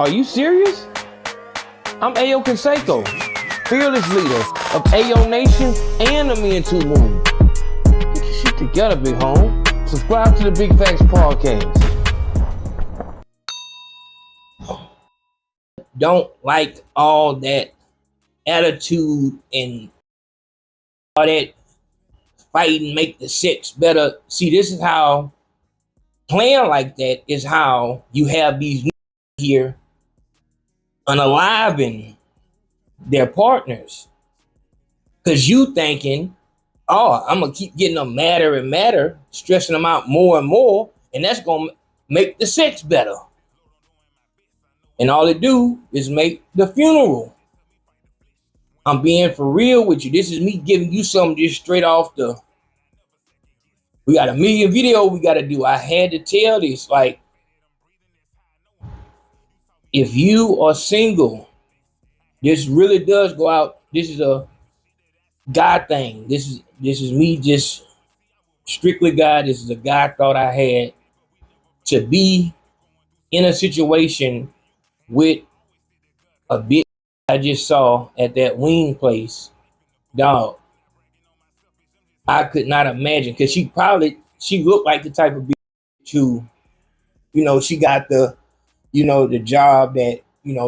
Are you serious? I'm Ayo Conseco, fearless leader of Ayo Nation and the Me and Two Movement. Get your shit together, big home. Subscribe to the Big Facts Podcast. Don't like all that attitude and all that fighting make the sex better. See, this is how playing like that is how you have these here unaliving their partners. Because you thinking, oh, I'm going to keep getting them madder and madder, stressing them out more and more, and that's going to make the sex better. And all it do is make the funeral. I'm being for real with you. This is me giving you something just straight off the... We got a million video we got to do. I had to tell this. Like, if you are single, this really does go out. This is a God thing. This is me just strictly God. This is a God thought I had to be in a situation with a bitch I just saw at that wing place. Dog, I could not imagine, because she looked like the type of bitch who, she got the, the job that,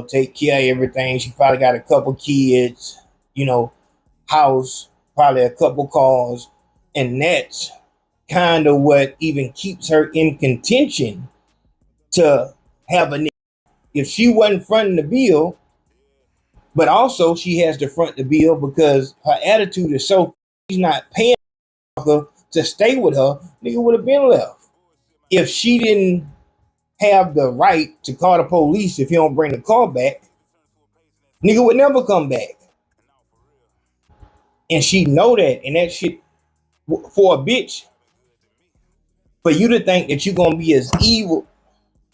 take care of everything. She probably got a couple kids, house, probably a couple cars. And that's kind of what even keeps her in contention to have a nigga. If she wasn't fronting the bill, but also she has to front the bill because her attitude is so, she's not paying her to stay with her, nigga would have been left. If she didn't have the right to call the police if you don't bring the car back, nigga would never come back. And she know that, and that shit, for a bitch, for you to think that you're gonna be as evil.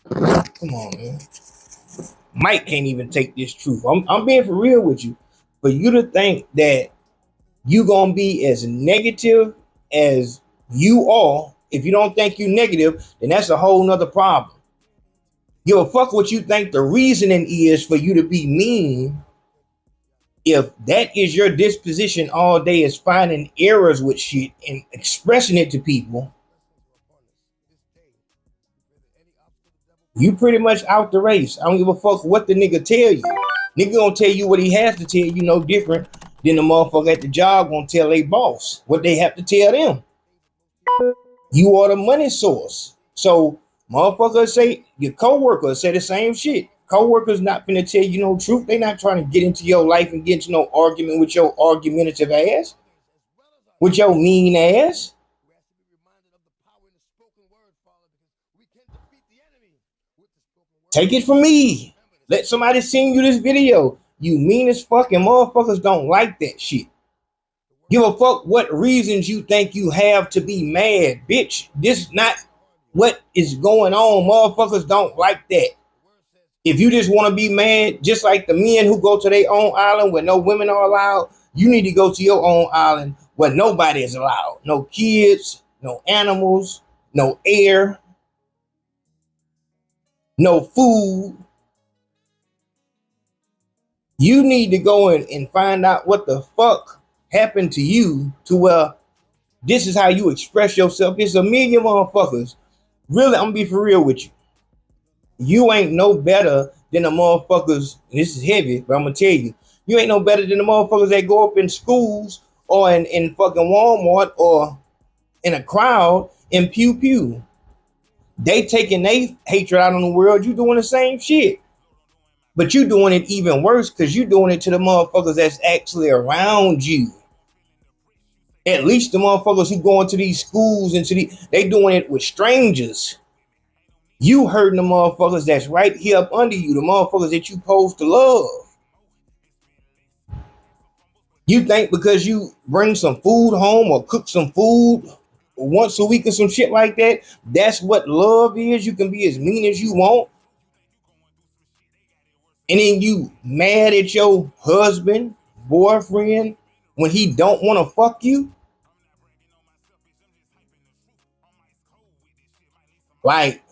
Come on, man. Mike can't even take this truth. I'm being for real with you. For you to think that you gonna be as negative as you are, if you don't think you negative, then that's a whole nother problem. Give a fuck what you think the reasoning is for you to be mean. If that is your disposition all day, is finding errors with shit and expressing it to people, you pretty much out the race. I don't give a fuck what the nigga tell you. Nigga gonna tell you what he has to tell you, no different than the motherfucker at the job gonna tell their boss what they have to tell them. You are the money source. So motherfuckers say, your co-workers say the same shit. Co-workers not finna tell you no truth. They not trying to get into your life and get into no argument with your argumentative ass, with your mean ass. Take it from me. Let somebody send you this video. You mean as fuck, and motherfuckers don't like that shit. Give a fuck what reasons you think you have to be mad, bitch. This not what is going on. Motherfuckers don't like that. If you just want to be mad, just like the men who go to their own island where no women are allowed, you need to go to your own island where nobody is allowed. No kids, no animals, no air, no food. You need to go in and find out what the fuck happened to you to where this is how you express yourself. It's a million motherfuckers. Really, I'm gonna be for real with you. You ain't no better than the motherfuckers. This is heavy, but I'm gonna tell you, you ain't no better than the motherfuckers that go up in schools or in fucking Walmart or in a crowd in pew pew. They taking their hatred out on the world. You doing the same shit. But you doing it even worse because you doing it to the motherfuckers that's actually around you. At least the motherfuckers who go into these schools and they doing it with strangers. You hurting the motherfuckers that's right here up under you, the motherfuckers that you supposed to love. You think because you bring some food home or cook some food once a week or some shit like that, that's what love is? You can be as mean as you want. And then you mad at your husband, boyfriend, when he don't want to fuck you? Like,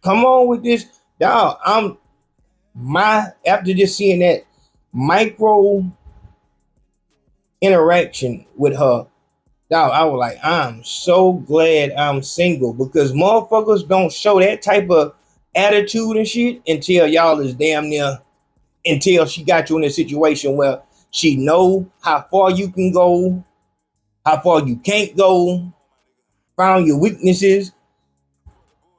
come on with this. Dog, After just seeing that micro interaction with her, dog, I was like, I'm so glad I'm single, because motherfuckers don't show that type of attitude and shit until y'all is damn near, until she got you in a situation where she know how far you can go, how far you can't go, found your weaknesses.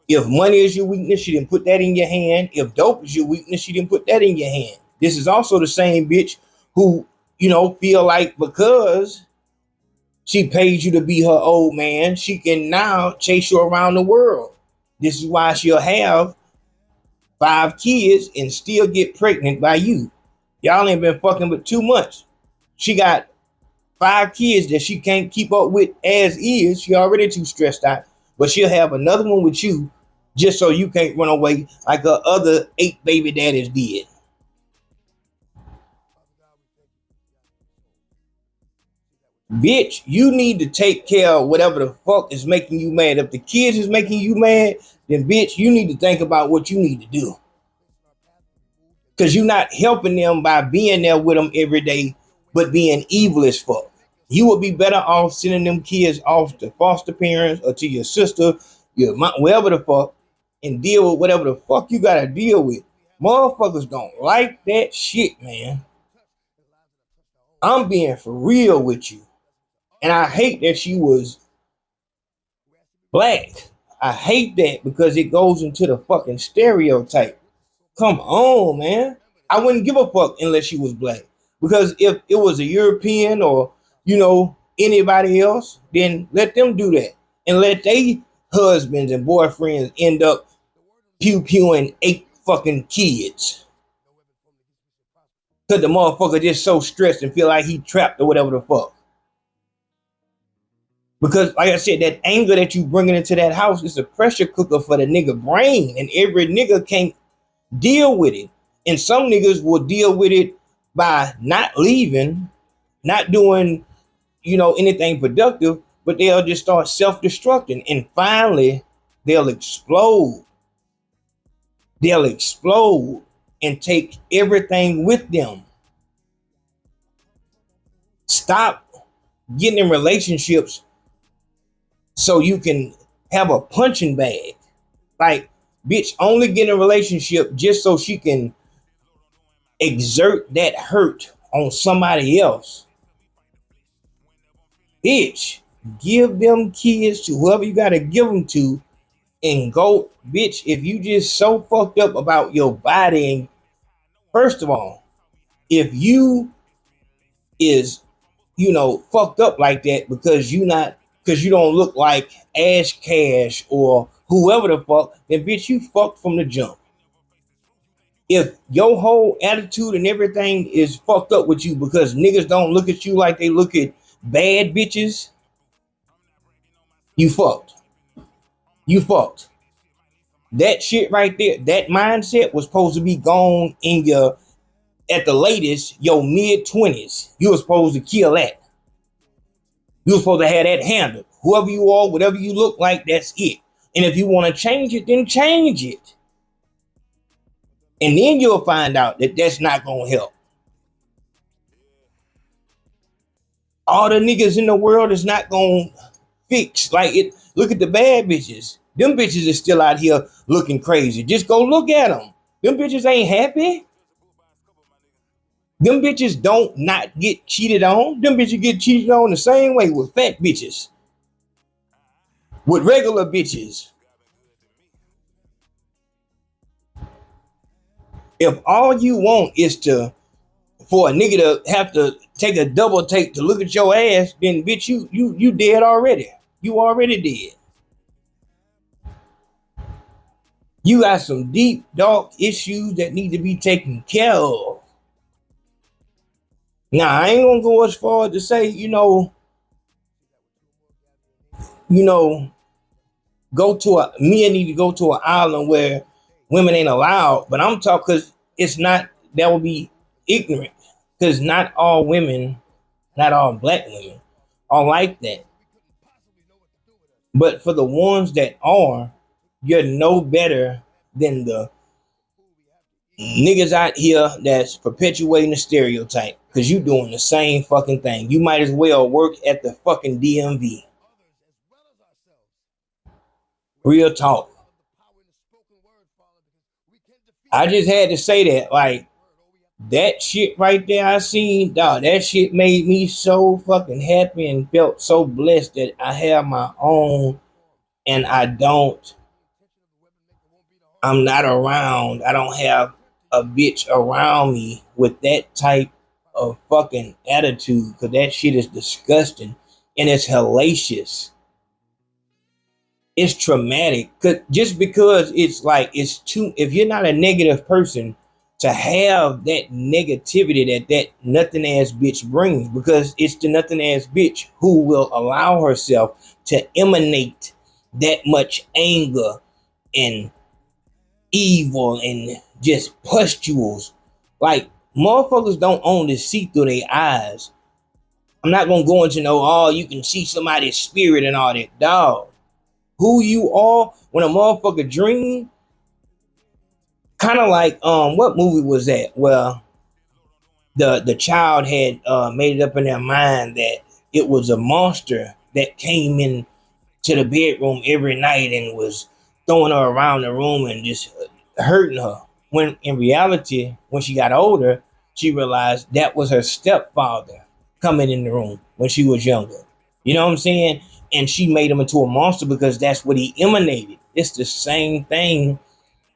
If money is your weakness, she didn't put that in your hand. If dope is your weakness, she didn't put that in your hand. This is also the same bitch who, feel like because she paid you to be her old man, she can now chase you around the world. This is why she'll have 5 kids and still get pregnant by you. Y'all ain't been fucking but 2 months. She got 5 kids that she can't keep up with as is. She already too stressed out. But she'll have another one with you just so you can't run away like her other 8 baby daddies did. Bitch, you need to take care of whatever the fuck is making you mad. If the kids is making you mad, then bitch, you need to think about what you need to do. Because you're not helping them by being there with them every day, but being evil as fuck. You would be better off sending them kids off to foster parents or to your sister, your mom, wherever the fuck, and deal with whatever the fuck you gotta deal with. Motherfuckers don't like that shit, man. I'm being for real with you. And I hate that she was black. I hate that because it goes into the fucking stereotype. Come on, man. I wouldn't give a fuck unless she was black. Because if it was a European or, anybody else, then let them do that. And let they husbands and boyfriends end up pew-pewing 8 fucking kids. Because the motherfucker just so stressed and feel like he trapped or whatever the fuck. Because, like I said, that anger that you bringing into that house is a pressure cooker for the nigga brain. And every nigga can't deal with it. And some niggas will deal with it by not leaving, not doing, anything productive, but they'll just start self-destructing. And finally, they'll explode. They'll explode and take everything with them. Stop getting in relationships so you can have a punching bag. Like, bitch, only get in a relationship just so she can exert that hurt on somebody else. Bitch, give them kids to whoever you gotta give them to, and go. Bitch, if you just so fucked up about your body, and first of all, if you is fucked up like that because you don't look like Ash Cash or whoever the fuck, then bitch, you fucked from the jump. If your whole attitude and everything is fucked up with you because niggas don't look at you like they look at bad bitches, you fucked. You fucked. That shit right there, that mindset was supposed to be gone in at the latest, your mid-20s. You were supposed to kill that. You were supposed to have that handled. Whoever you are, whatever you look like, that's it. And if you want to change it, then change it. And then you'll find out that that's not going to help. All the niggas in the world is not going to fix. Like, look at the bad bitches. Them bitches are still out here looking crazy. Just go look at them. Them bitches ain't happy. Them bitches don't not get cheated on. Them bitches get cheated on the same way with fat bitches. With regular bitches. If all you want is for a nigga to have to take a double take to look at your ass, then bitch, you dead already. You already dead. You got some deep, dark issues that need to be taken care of. Now, I ain't gonna go as far as to say, men need to go to an island where women ain't allowed. But I'm talking because it's not, that would be ignorant. Because not all women, not all black women are like that. But for the ones that are, you're no better than the niggas out here that's perpetuating the stereotype because you doing the same fucking thing. You might as well work at the fucking DMV. Real talk. I just had to say that, like, that shit right there I seen, dog, that shit made me so fucking happy and felt so blessed that I have my own and I'm not around. I don't have a bitch around me with that type of fucking attitude, because that shit is disgusting and it's hellacious. It's traumatic. Just because it's like, it's too, if you're not a negative person, to have that negativity that nothing ass bitch brings, because it's the nothing ass bitch who will allow herself to emanate that much anger and evil and just pustules. Like, motherfuckers don't only see through their eyes. I'm not gonna go into you can see somebody's spirit and all that. Dog, who you are when a motherfucker dream, kind of like what movie was that? Well, the child had made it up in their mind that it was a monster that came in to the bedroom every night and was throwing her around the room and just hurting her. When in reality, when she got older, she realized that was her stepfather coming in the room when she was younger. You know what I'm saying? And she made him into a monster because that's what he emanated. It's the same thing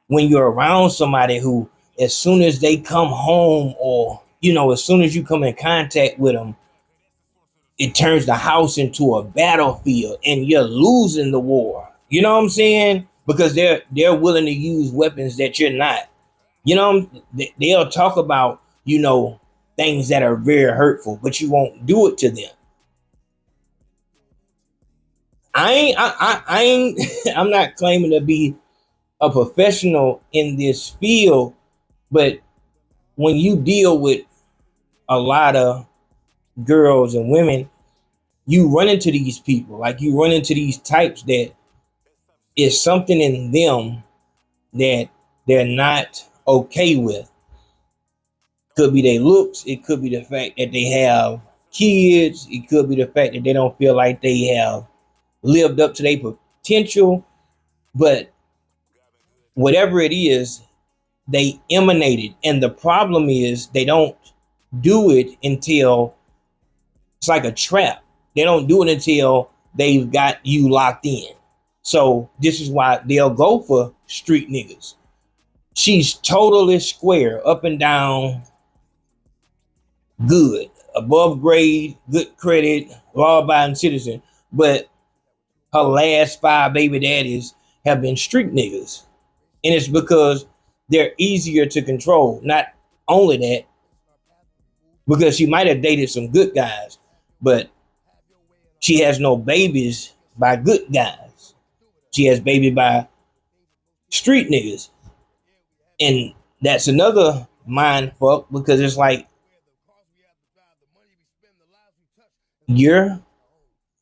when you're around somebody who, as soon as they come home, or, as soon as you come in contact with them, it turns the house into a battlefield and you're losing the war. You know what I'm saying? Because they're willing to use weapons that you're not. They'll talk about, things that are very hurtful, but you won't do it to them. I ain't I'm not claiming to be a professional in this field, but when you deal with a lot of girls and women, you run into these people, like you run into these types that is something in them that they're not okay with. Could be their looks, it could be the fact that they have kids, it could be the fact that they don't feel like they have lived up to their potential, but whatever it is, they emanated. And the problem is they don't do it until it's like a trap. They don't do it until they've got you locked in. So this is why they'll go for street niggas. She's totally square, up and down, good, above grade, good credit, law-abiding citizen. But her last 5 baby daddies have been street niggas. And it's because they're easier to control. Not only that, because she might have dated some good guys, but she has no babies by good guys. She has baby by street niggas. And that's another mind fuck, because it's like, you're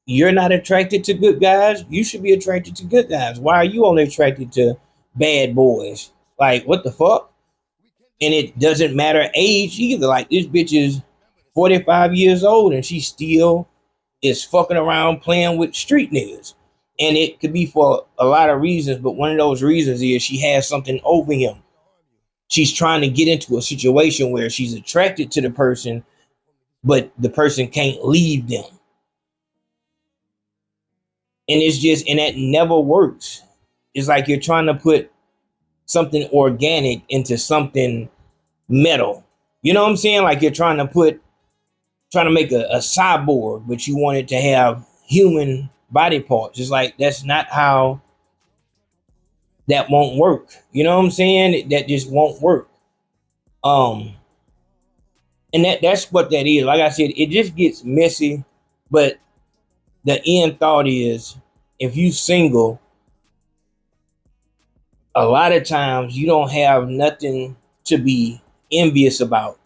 not attracted to good guys. You should be attracted to good guys. Why are you only attracted to bad boys? Like, what the fuck? And it doesn't matter age either. Like, this bitch is 45 years old and she still is fucking around playing with street niggas. And it could be for a lot of reasons, but one of those reasons is she has something over him. She's trying to get into a situation where she's attracted to the person, but the person can't leave them. And and that never works. It's like you're trying to put something organic into something metal. You know what I'm saying? Like you're trying to make a cyborg, but you want it to have human body parts. It's like, that's not how that won't work. You know what I'm saying? That just won't work. And that's what that is. Like I said, it just gets messy, but the end thought is, if you single, a lot of times you don't have nothing to be envious about.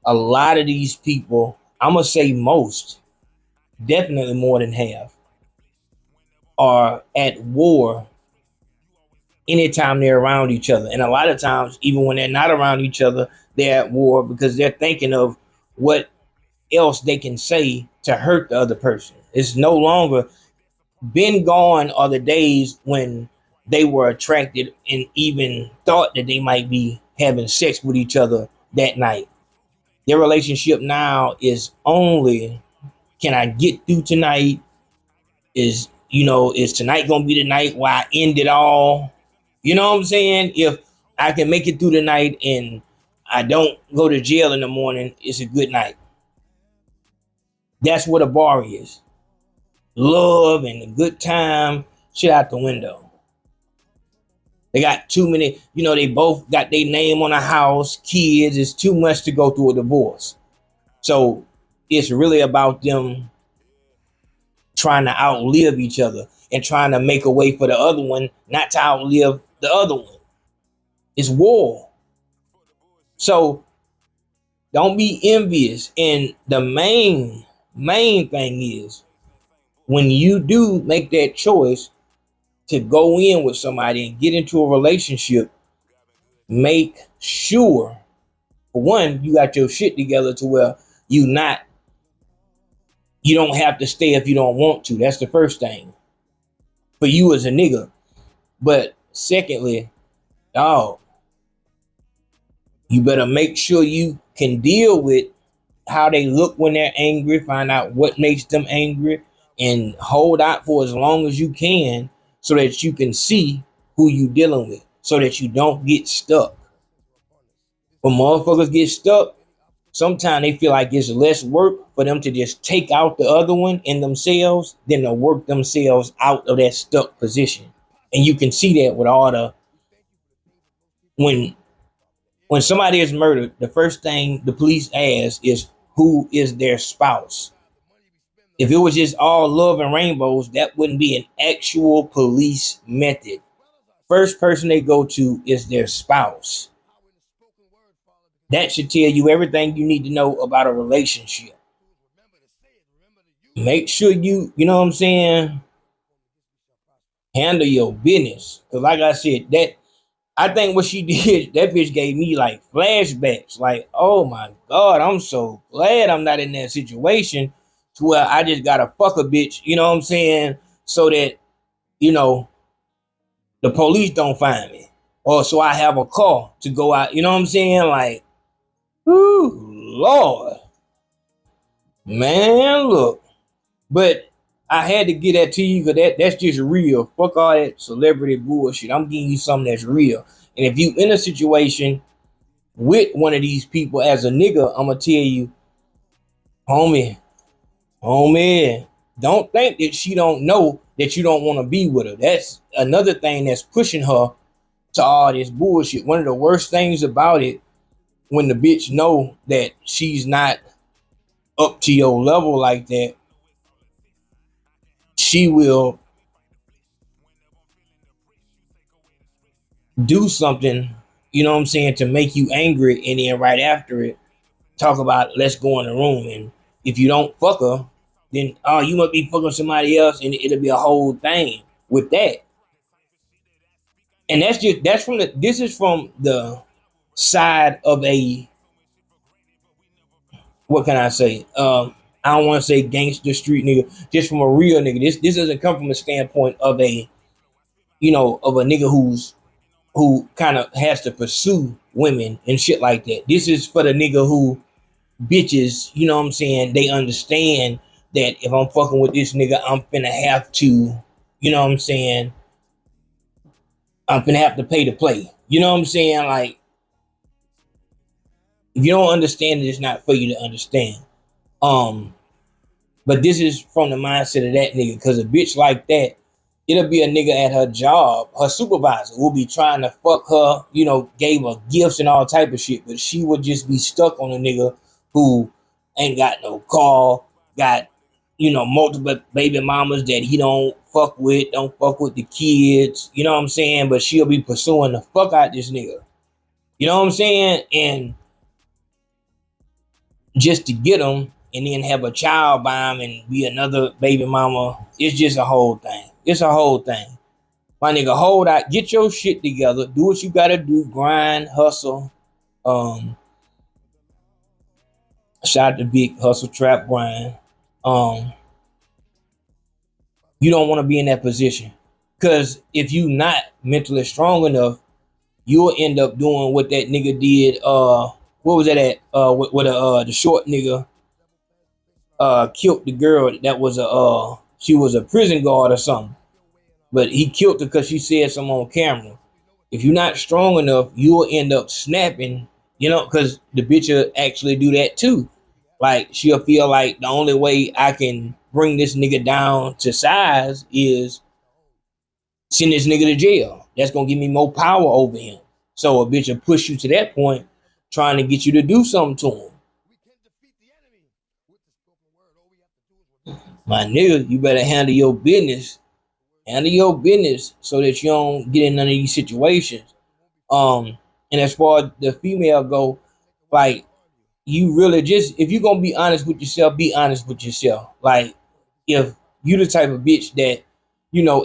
A lot of these people, I'm gonna say most, definitely more than half, are at war anytime they're around each other. And a lot of times, even when they're not around each other, they're at war because they're thinking of what else they can say to hurt the other person. It's no longer been gone are the days when they were attracted and even thought that they might be having sex with each other that night. Their relationship now is only, can I get through tonight? Is tonight gonna be the night where I end it all? You know what I'm saying? If I can make it through the night and I don't go to jail in the morning, it's a good night. That's what a bar is. Love and a good time, shit out the window. They got too many, they both got their name on a house, kids. It's too much to go through a divorce. So it's really about them trying to outlive each other and trying to make a way for the other one not to outlive the other one. It's war. So don't be envious. And the main thing is, when you do make that choice to go in with somebody and get into a relationship, make sure, for one, you got your shit together to where you don't have to stay if you don't want to. That's the first thing for you as a nigga. But secondly, dog, you better make sure you can deal with how they look when they're angry, find out what makes them angry, and hold out for as long as you can so that you can see who you dealing with, so that you don't get stuck. When motherfuckers get stuck, sometimes they feel like it's less work for them to just take out the other one in themselves than to work themselves out of that stuck position. And you can see that with all the, when somebody is murdered, the first thing the police ask is, who is their spouse? If it was just all love and rainbows, that wouldn't be an actual police method. First person they go to is their spouse. That should tell you everything you need to know about a relationship. Make sure you know what I'm saying, handle your business. Because like I said, I think what she did, that bitch gave me like flashbacks. Like, oh my God, I'm so glad I'm not in that situation to where I just gotta fuck a bitch, you know what I'm saying? So that, the police don't find me. Or so I have a car to go out, you know what I'm saying? Like, ooh, Lord. Man, look. But I had to get that to you because that's just real. Fuck all that celebrity bullshit. I'm giving you something that's real. And if you in a situation with one of these people as a nigga, I'm going to tell you, homie, don't think that she don't know that you don't want to be with her. That's another thing that's pushing her to all this bullshit. One of the worst things about it, when the bitch know that she's not up to your level like that, she will do something, you know what I'm saying, to make you angry, and then right after it, talk about let's go in the room. And if you don't fuck her, then you must be fucking somebody else, and it'll be a whole thing with that. And this is from the side of a, what can I say? I don't want to say gangster street nigga, just from a real nigga. This doesn't come from a standpoint of a, of a nigga who kind of has to pursue women and shit like that. This is for the nigga who bitches, you know what I'm saying, they understand that if I'm fucking with this nigga, I'm finna have to, you know what I'm saying, I'm finna have to pay to play. You know what I'm saying? Like, if you don't understand it, it's not for you to understand. But this is from the mindset of that nigga, because a bitch like that, it'll be a nigga at her job, her supervisor will be trying to fuck her, gave her gifts and all type of shit, but she would just be stuck on a nigga who ain't got no car, got, multiple baby mamas that he don't fuck with the kids, you know what I'm saying? But she'll be pursuing the fuck out this nigga. You know what I'm saying? And just to get him and then have a child by him and be another baby mama, it's just a whole thing. It's a whole thing. My nigga, hold out, get your shit together, do what you gotta do, grind, hustle. Shout out to Big Hustle Trap Grind. You don't want to be in that position. Because if you not mentally strong enough, you'll end up doing what that nigga did. What was that at? With the short nigga killed the girl that was she was a prison guard or something. But he killed her because she said something on camera. If you're not strong enough, you'll end up snapping, because the bitch will actually do that too. Like, she'll feel like the only way I can bring this nigga down to size is send this nigga to jail. That's gonna give me more power over him. So a bitch will push you to that point, trying to get you to do something to him. My nigga, you better handle your business. Handle your business so that you don't get in none of these situations. And as far as the female go, like, you really just, if you're gonna be honest with yourself, be honest with yourself. Like, if you the type of bitch that,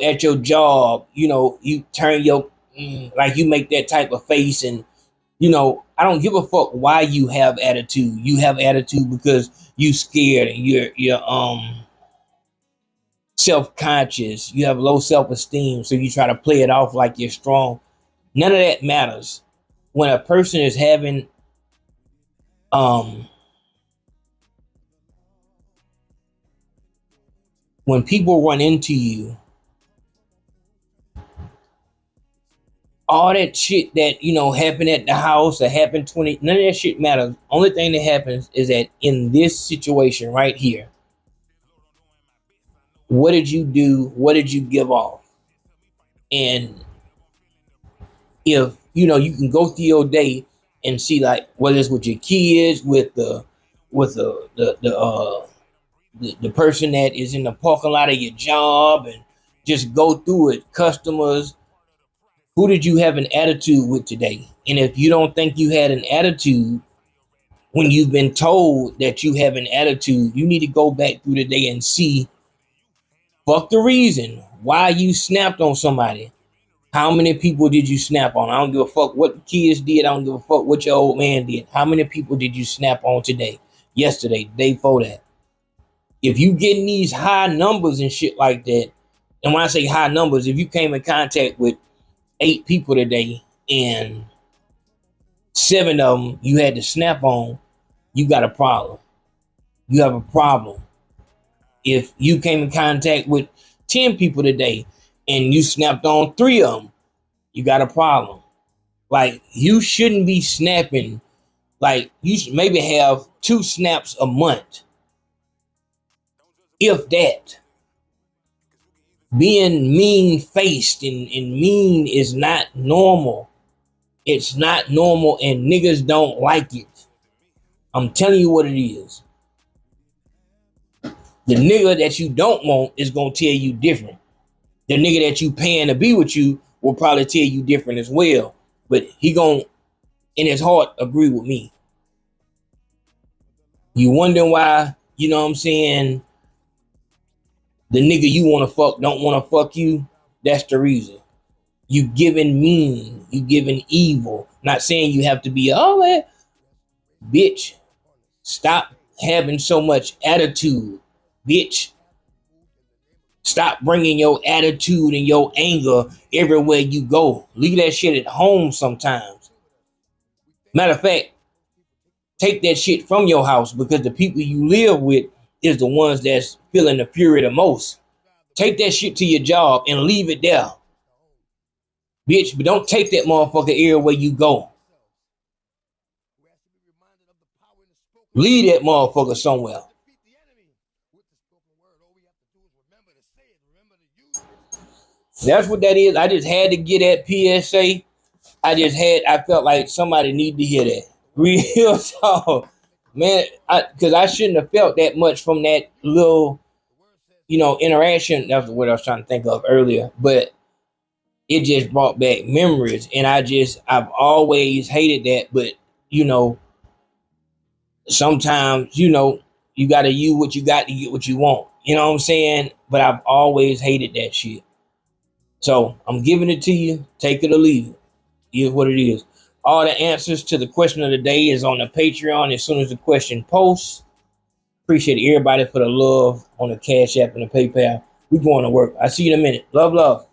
at your job, you turn your, like, you make that type of face, and, I don't give a fuck why you have attitude. You have attitude because you scared and you're self-conscious. You have low self-esteem, so you try to play it off like you're strong. None of that matters. When a person is having when people run into you, all that shit that happened at the house or happened 20, none of that shit matters. Only thing that happens is that in this situation right here, what did you do? What did you give off? And if you can go through your day and see, like, whether it's with your kids, with the person that is in the parking lot of your job, and just go through it. Customers, who did you have an attitude with today? And if you don't think you had an attitude when you've been told that you have an attitude, you need to go back through the day and see, fuck the reason why you snapped on somebody. How many people did you snap on? I don't give a fuck what the kids did. I don't give a fuck what your old man did. How many people did you snap on today, yesterday, day before that? If you getting these high numbers and shit like that, and when I say high numbers, if you came in contact with 8 people today and 7 of them you had to snap on, you got a problem. You have a problem. If you came in contact with 10 people today and you snapped on 3 of them, you got a problem. Like, you shouldn't be snapping. Like, you should maybe have 2 snaps a month, if that. Being mean-faced and mean is not normal. It's not normal, and niggas don't like it. I'm telling you what it is. The nigga that you don't want is gonna tell you different. The nigga that you paying to be with you will probably tell you different as well. But he gonna, in his heart, agree with me. You wondering why, you know what I'm saying, the nigga you want to fuck don't want to fuck you? That's the reason. You giving mean. You giving evil. Not saying you have to be, oh man. Bitch, stop having so much attitude. Bitch, stop bringing your attitude and your anger everywhere you go. Leave that shit at home sometimes. Matter of fact, take that shit from your house, because the people you live with is the ones that's feeling the fury the most. Take that shit to your job and leave it there. Bitch, but don't take that motherfucker everywhere you go. Leave that motherfucker somewhere. That's what that is. I just had to get that PSA. I felt like somebody needed to hear that. Real talk. Man, because I shouldn't have felt that much from that little, interaction. That's what I was trying to think of earlier. But it just brought back memories. And I've always hated that. But, sometimes, you got to use what you got to get what you want. You know what I'm saying? But I've always hated that shit. So I'm giving it to you. Take it or leave it. Is what it is. All the answers to the question of the day is on the Patreon as soon as the question posts. Appreciate everybody for the love on the Cash App and the PayPal. We going to work. I see you in a minute. Love, love.